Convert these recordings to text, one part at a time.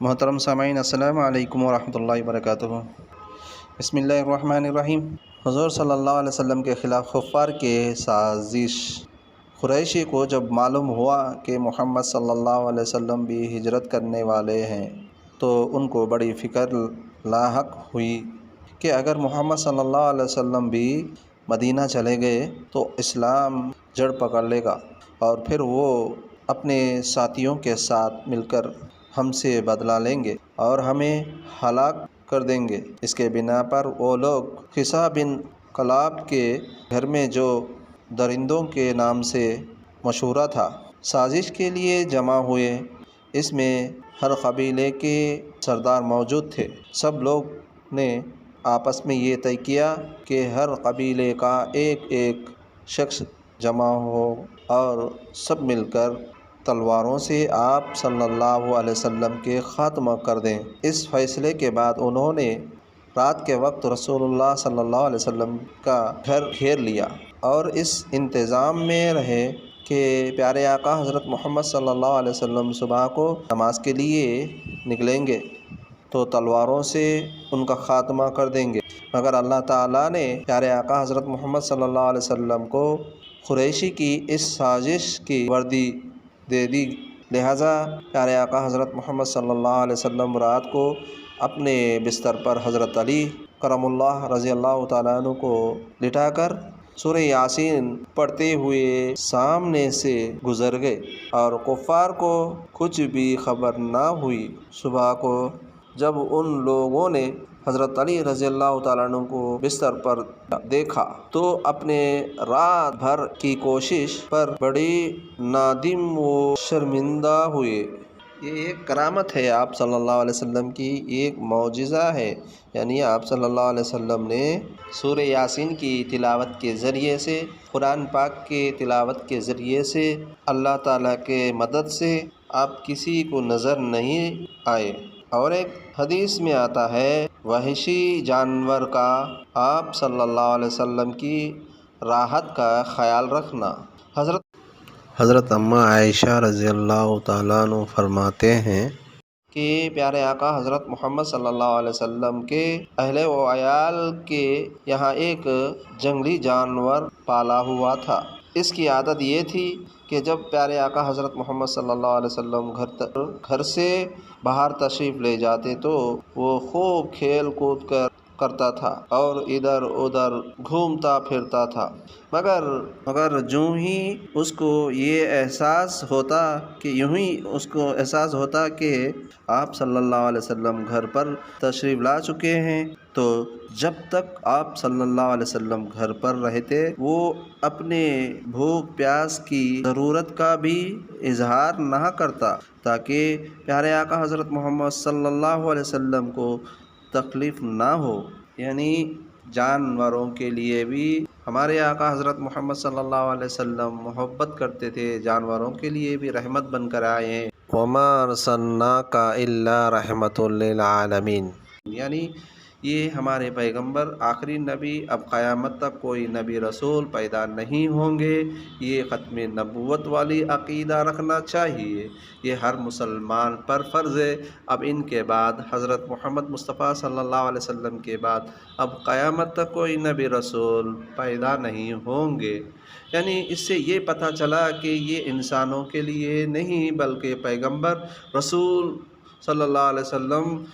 محترم سامعین، السلام علیکم ورحمۃ اللہ وبرکاتہ۔ بسم اللہ الرحمن الرحیم۔ حضور صلی اللہ علیہ وسلم کے خلاف کفار کے سازش۔ قریشی کو جب معلوم ہوا کہ محمد صلی اللہ علیہ وسلم بھی ہجرت کرنے والے ہیں تو ان کو بڑی فکر لاحق ہوئی کہ اگر محمد صلی اللہ علیہ وسلم بھی مدینہ چلے گئے تو اسلام جڑ پکڑ لے گا اور پھر وہ اپنے ساتھیوں کے ساتھ مل کر ہم سے بدلہ لیں گے اور ہمیں ہلاک کر دیں گے۔ اس کے بنا پر وہ لوگ خصا بن کلاب کے گھر میں جو درندوں کے نام سے مشہور تھا سازش کے لیے جمع ہوئے۔ اس میں ہر قبیلے کے سردار موجود تھے۔ سب لوگ نے آپس میں یہ طے کیا کہ ہر قبیلے کا ایک شخص جمع ہو اور سب مل کر تلواروں سے آپ صلی اللہ علیہ وسلم کے خاتمہ کر دیں۔ اس فیصلے کے بعد انہوں نے رات کے وقت رسول اللہ صلی اللہ علیہ وسلم کا گھر گھیر لیا اور اس انتظام میں رہے کہ پیارے آقا حضرت محمد صلی اللہ علیہ وسلم صبح کو نماز کے لیے نکلیں گے تو تلواروں سے ان کا خاتمہ کر دیں گے، مگر اللہ تعالیٰ نے پیارے آقا حضرت محمد صلی اللہ علیہ وسلم کو قریشی کی اس سازش کی وردی دے دی۔ لہٰذا پیارے آقا حضرت محمد صلی اللہ علیہ وسلم رات کو اپنے بستر پر حضرت علی کرم اللہ رضی اللہ تعالیٰ عنہ کو لٹا کر سورہ یاسین پڑھتے ہوئے سامنے سے گزر گئے اور کفار کو کچھ بھی خبر نہ ہوئی۔ صبح کو جب ان لوگوں نے حضرت علی رضی اللہ تعالیٰ عنہ کو بستر پر دیکھا تو اپنے رات بھر کی کوشش پر بڑی نادم و شرمندہ ہوئے۔ یہ ایک کرامت ہے آپ صلی اللہ علیہ وسلم کی، ایک معجزہ ہے، یعنی آپ صلی اللہ علیہ وسلم نے سورہ یاسین کی تلاوت کے ذریعے سے، قرآن پاک کے تلاوت کے ذریعے سے، اللہ تعالیٰ کے مدد سے آپ کسی کو نظر نہیں آئے۔ اور ایک حدیث میں آتا ہے وحشی جانور کا آپ صلی اللہ علیہ وسلم کی راحت کا خیال رکھنا۔ حضرت اماں عائشہ رضی اللہ تعالیٰ عنہ فرماتے ہیں کہ پیارے آقا حضرت محمد صلی اللہ علیہ وسلم کے اہل و عیال کے یہاں ایک جنگلی جانور پالا ہوا تھا۔ اس کی عادت یہ تھی کہ جب پیارے آقا حضرت محمد صلی اللہ علیہ وسلم گھر سے باہر تشریف لے جاتے تو وہ خوب کھیل کود کرتا تھا اور ادھر ادھر گھومتا پھرتا تھا، مگر یوں ہی اس کو احساس ہوتا کہ آپ صلی اللہ علیہ وسلم گھر پر تشریف لا چکے ہیں تو جب تک آپ صلی اللہ علیہ وسلم گھر پر رہتے وہ اپنے بھوک پیاس کی ضرورت کا بھی اظہار نہ کرتا تاکہ پیارے آقا حضرت محمد صلی اللہ علیہ وسلم کو تکلیف نہ ہو۔ یعنی جانوروں کے لیے بھی ہمارے آقا حضرت محمد صلی اللہ علیہ وسلم محبت کرتے تھے، جانوروں کے لیے بھی رحمت بن کر آئے ہیں۔ وَمَا أَرْسَلْنَاكَ إِلَّا رَحْمَةً لِّلْعَالَمِينَ، یعنی یہ ہمارے پیغمبر آخری نبی، اب قیامت تک کوئی نبی رسول پیدا نہیں ہوں گے۔ یہ ختم نبوت والی عقیدہ رکھنا چاہیے، یہ ہر مسلمان پر فرض ہے۔ اب ان کے بعد حضرت محمد مصطفیٰ صلی اللہ علیہ وسلم کے بعد اب قیامت تک کوئی نبی رسول پیدا نہیں ہوں گے۔ یعنی اس سے یہ پتہ چلا کہ یہ انسانوں کے لیے نہیں بلکہ پیغمبر رسول صلی اللہ علیہ وسلم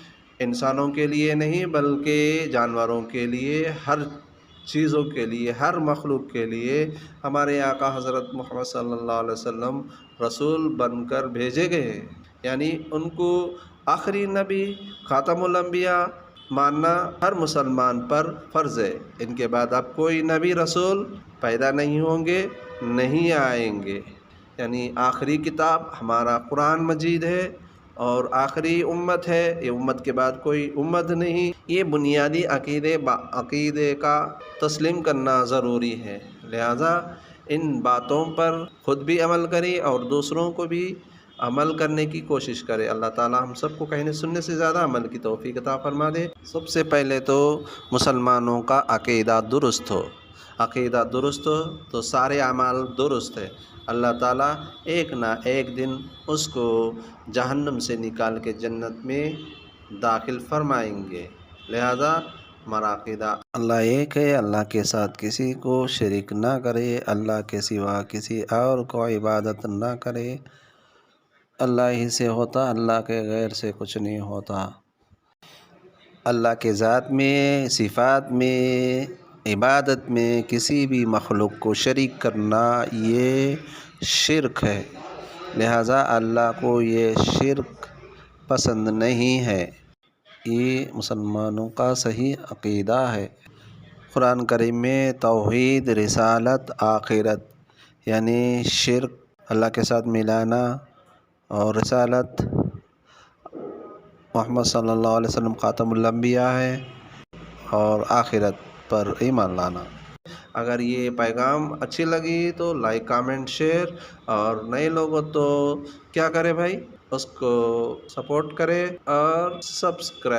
انسانوں کے لیے نہیں بلکہ جانوروں کے لیے، ہر چیزوں کے لیے، ہر مخلوق کے لیے ہمارے آقا حضرت محمد صلی اللہ علیہ وسلم رسول بن کر بھیجے گئے ہیں۔ یعنی ان کو آخری نبی، خاتم الانبیاء ماننا ہر مسلمان پر فرض ہے۔ ان کے بعد اب کوئی نبی رسول پیدا نہیں ہوں گے، نہیں آئیں گے۔ یعنی آخری کتاب ہمارا قرآن مجید ہے اور آخری امت ہے، یہ امت کے بعد کوئی امت نہیں۔ یہ بنیادی عقیدے کا تسلیم کرنا ضروری ہے، لہذا ان باتوں پر خود بھی عمل کرے اور دوسروں کو بھی عمل کرنے کی کوشش کرے۔ اللہ تعالیٰ ہم سب کو کہنے سننے سے زیادہ عمل کی توفیق عطا فرما دے۔ سب سے پہلے تو مسلمانوں کا عقیدہ درست ہو، عقیدہ درست ہو تو سارے اعمال درست ہے۔ اللہ تعالیٰ ایک نہ ایک دن اس کو جہنم سے نکال کے جنت میں داخل فرمائیں گے۔ لہذا ہمارا عقیدہ اللہ ایک ہے، اللہ کے ساتھ کسی کو شریک نہ کرے، اللہ کے سوا کسی اور کو عبادت نہ کرے۔ اللہ ہی سے ہوتا، اللہ کے غیر سے کچھ نہیں ہوتا۔ اللہ کے ذات میں، صفات میں، عبادت میں کسی بھی مخلوق کو شریک کرنا یہ شرک ہے۔ لہذا اللہ کو یہ شرک پسند نہیں ہے۔ یہ مسلمانوں کا صحیح عقیدہ ہے۔ قرآن کریم میں توحید، رسالت، آخرت یعنی شرک، اللہ کے ساتھ ملانا، اور رسالت محمد صلی اللہ علیہ وسلم خاتم الانبیاء ہے، اور آخرت پر ایمان لانا۔ اگر یہ پیغام اچھی لگی تو لائک، کامنٹ، شیئر، اور نئے لوگوں تو کیا کرے بھائی، اس کو سپورٹ کرے اور سبسکرائب